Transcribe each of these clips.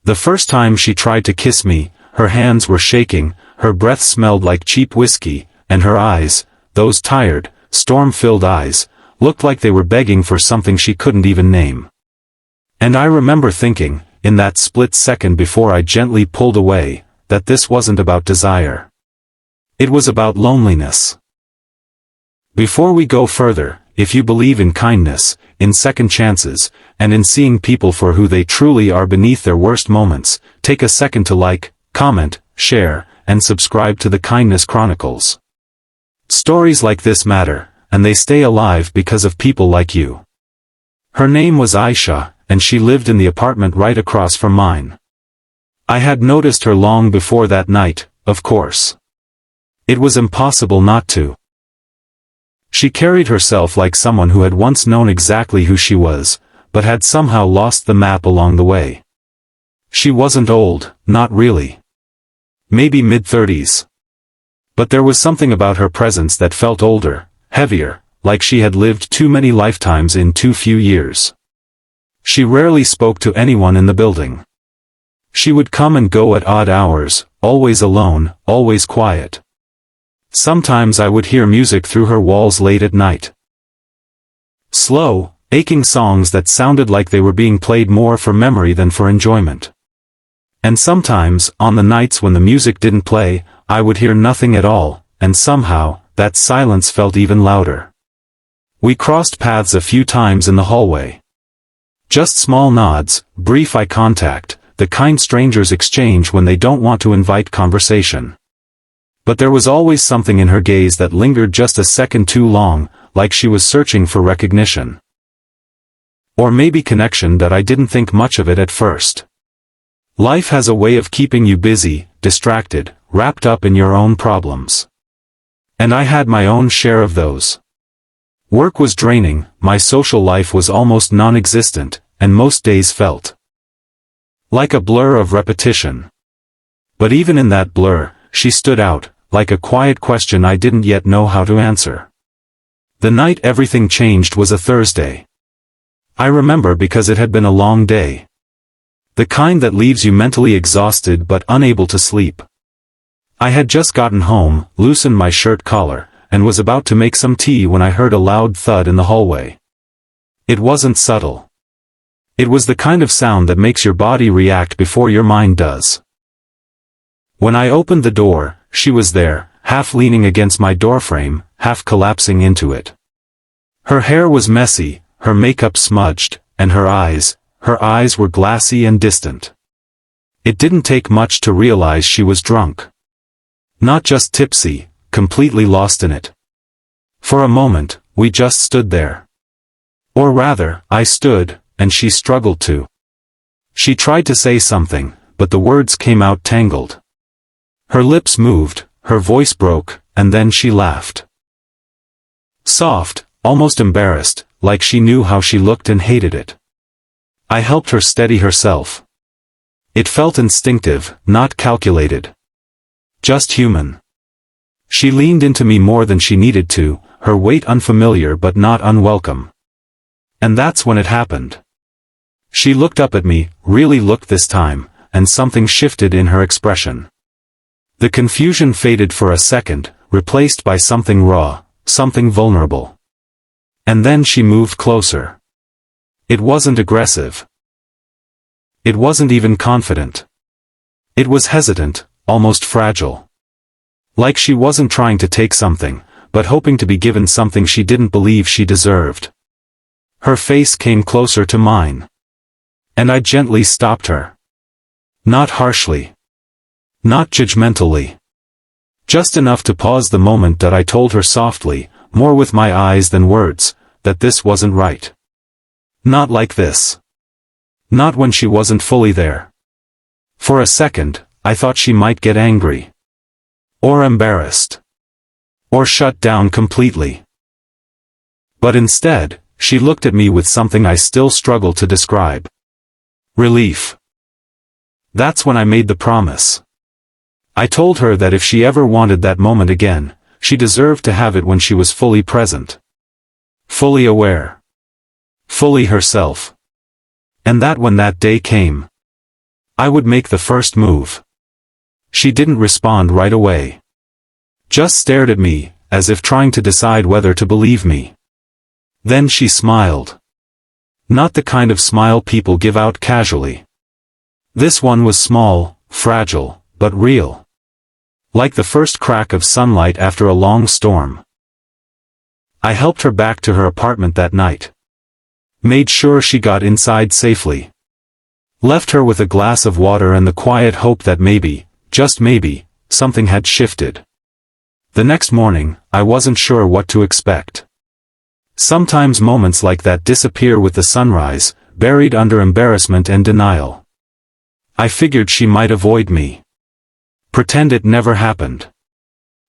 The first time she tried to kiss me, her hands were shaking, her breath smelled like cheap whiskey, and her eyes, those tired, storm-filled eyes, looked like they were begging for something she couldn't even name. And I remember thinking, in that split second before I gently pulled away, that this wasn't about desire. It was about loneliness. Before we go further, if you believe in kindness, in second chances, and in seeing people for who they truly are beneath their worst moments, take a second to like, comment, share, and subscribe to the Kindness Chronicles. Stories like this matter, and they stay alive because of people like you. Her name was Aisha, and she lived in the apartment right across from mine. I had noticed her long before that night, of course. It was impossible not to. She carried herself like someone who had once known exactly who she was, but had somehow lost the map along the way. She wasn't old, not really. Maybe mid-30s. But there was something about her presence that felt older, heavier, like she had lived too many lifetimes in too few years. She rarely spoke to anyone in the building. She would come and go at odd hours, always alone, always quiet. Sometimes I would hear music through her walls late at night. Slow, aching songs that sounded like they were being played more for memory than for enjoyment. And sometimes, on the nights when the music didn't play, I would hear nothing at all, and somehow, that silence felt even louder. We crossed paths a few times in the hallway. Just small nods, brief eye contact, the kind strangers exchange when they don't want to invite conversation. But there was always something in her gaze that lingered just a second too long, like she was searching for recognition. Or maybe connection that I didn't think much of it at first. Life has a way of keeping you busy, distracted, wrapped up in your own problems. And I had my own share of those. Work was draining, my social life was almost non-existent, and most days felt like a blur of repetition. But even in that blur, she stood out, like a quiet question I didn't yet know how to answer. The night everything changed was a Thursday. I remember because it had been a long day. The kind that leaves you mentally exhausted but unable to sleep. I had just gotten home, loosened my shirt collar, and was about to make some tea when I heard a loud thud in the hallway. It wasn't subtle. It was the kind of sound that makes your body react before your mind does. When I opened the door, she was there, half leaning against my doorframe, half collapsing into it. Her hair was messy, her makeup smudged, and her eyes were glassy and distant. It didn't take much to realize she was drunk. Not just tipsy, completely lost in it. For a moment, we just stood there. Or rather, I stood, and she struggled to. She tried to say something, but the words came out tangled. Her lips moved, her voice broke, and then she laughed. Soft, almost embarrassed, like she knew how she looked and hated it. I helped her steady herself. It felt instinctive, not calculated. Just human. She leaned into me more than she needed to, her weight unfamiliar but not unwelcome. And that's when it happened. She looked up at me, really looked this time, and something shifted in her expression. The confusion faded for a second, replaced by something raw, something vulnerable. And then she moved closer. It wasn't aggressive. It wasn't even confident. It was hesitant, almost fragile. Like she wasn't trying to take something, but hoping to be given something she didn't believe she deserved. Her face came closer to mine. And I gently stopped her. Not harshly. Not judgmentally. Just enough to pause the moment that I told her softly, more with my eyes than words, that this wasn't right. Not like this. Not when she wasn't fully there. For a second, I thought she might get angry. Or embarrassed. Or shut down completely. But instead, she looked at me with something I still struggle to describe. Relief. That's when I made the promise. I told her that if she ever wanted that moment again, she deserved to have it when she was fully present. Fully aware. Fully herself. And that when that day came, I would make the first move. She didn't respond right away. Just stared at me, as if trying to decide whether to believe me. Then she smiled. Not the kind of smile people give out casually. This one was small, fragile, but real. Like the first crack of sunlight after a long storm. I helped her back to her apartment that night. Made sure she got inside safely. Left her with a glass of water and the quiet hope that maybe, just maybe, something had shifted. The next morning, I wasn't sure what to expect. Sometimes moments like that disappear with the sunrise, buried under embarrassment and denial. I figured she might avoid me. Pretend it never happened.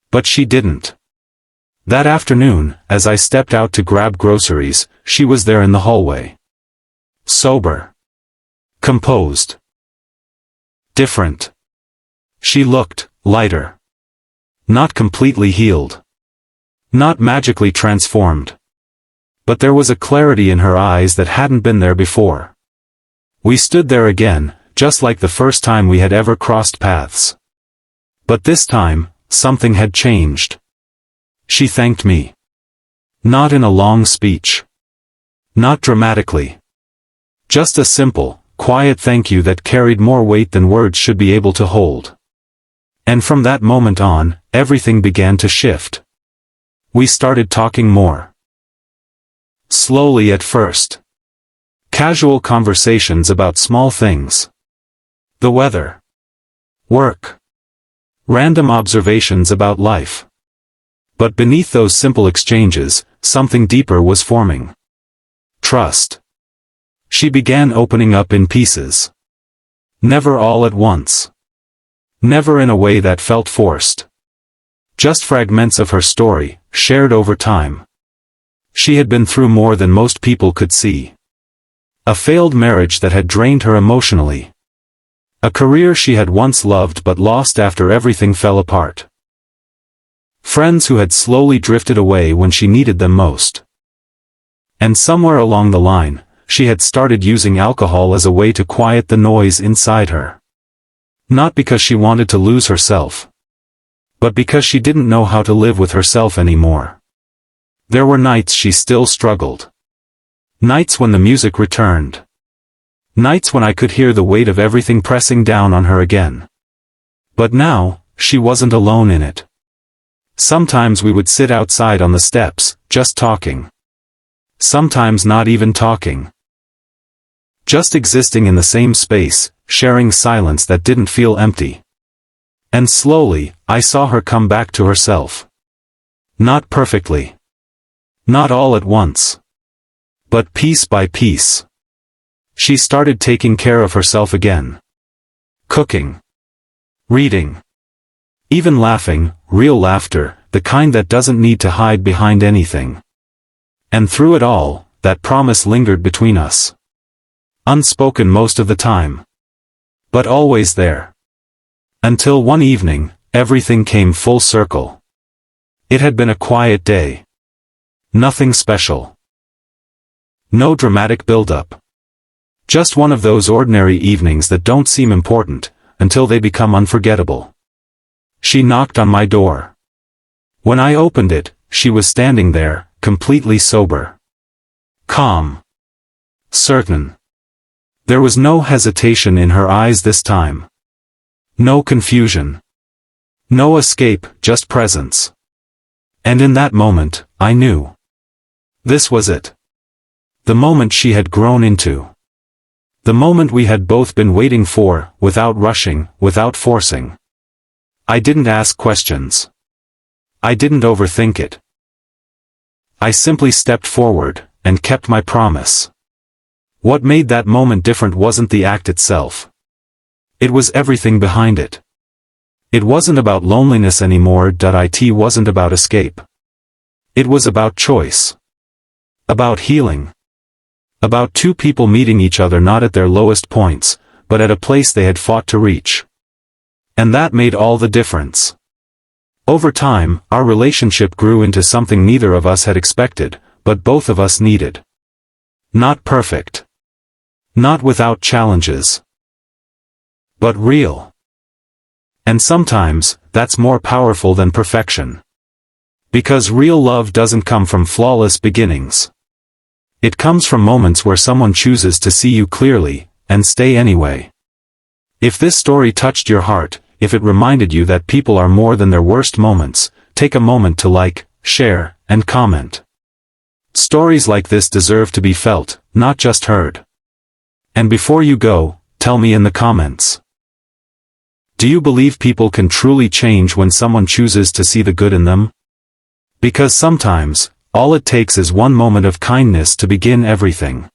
But she didn't. That afternoon, as I stepped out to grab groceries, she was there in the hallway. Sober. Composed. Different. She looked lighter. Not completely healed. Not magically transformed. But there was a clarity in her eyes that hadn't been there before. We stood there again, just like the first time we had ever crossed paths. But this time, something had changed. She thanked me. Not in a long speech. Not dramatically. Just a simple, quiet thank you that carried more weight than words should be able to hold. And from that moment on, everything began to shift. We started talking more. Slowly at first. Casual conversations about small things. The weather. Work. Random observations about life. But beneath those simple exchanges, something deeper was forming. Trust. She began opening up in pieces. Never all at once. Never in a way that felt forced. Just fragments of her story, shared over time. She had been through more than most people could see. A failed marriage that had drained her emotionally. A career she had once loved but lost after everything fell apart. Friends who had slowly drifted away when she needed them most. And somewhere along the line, she had started using alcohol as a way to quiet the noise inside her. Not because she wanted to lose herself. But because she didn't know how to live with herself anymore. There were nights she still struggled. Nights when the music returned. Nights when I could hear the weight of everything pressing down on her again. But now, she wasn't alone in it. Sometimes we would sit outside on the steps, just talking. Sometimes not even talking. Just existing in the same space, sharing silence that didn't feel empty. And slowly, I saw her come back to herself. Not perfectly. Not all at once. But piece by piece. She started taking care of herself again. Cooking. Reading. Even laughing, real laughter, the kind that doesn't need to hide behind anything. And through it all, that promise lingered between us. Unspoken most of the time. But always there. Until one evening, everything came full circle. It had been a quiet day. Nothing special. No dramatic build-up. Just one of those ordinary evenings that don't seem important, until they become unforgettable. She knocked on my door. When I opened it, she was standing there, completely sober. Calm. Certain. There was no hesitation in her eyes this time. No confusion. No escape, just presence. And in that moment, I knew. This was it. The moment she had grown into. The moment we had both been waiting for, without rushing, without forcing. I didn't ask questions. I didn't overthink it. I simply stepped forward, and kept my promise. What made that moment different wasn't the act itself. It was everything behind it. It wasn't about loneliness anymore. It wasn't about escape. It was about choice. About healing. About two people meeting each other not at their lowest points, but at a place they had fought to reach. And that made all the difference. Over time, our relationship grew into something neither of us had expected, but both of us needed. Not perfect. Not without challenges. but real. And sometimes, that's more powerful than perfection. Because real love doesn't come from flawless beginnings. It comes from moments where someone chooses to see you clearly, and stay anyway. If this story touched your heart, if it reminded you that people are more than their worst moments, take a moment to like, share, and comment. Stories like this deserve to be felt, not just heard. And before you go, tell me in the comments. Do you believe people can truly change when someone chooses to see the good in them? Because sometimes, all it takes is one moment of kindness to begin everything.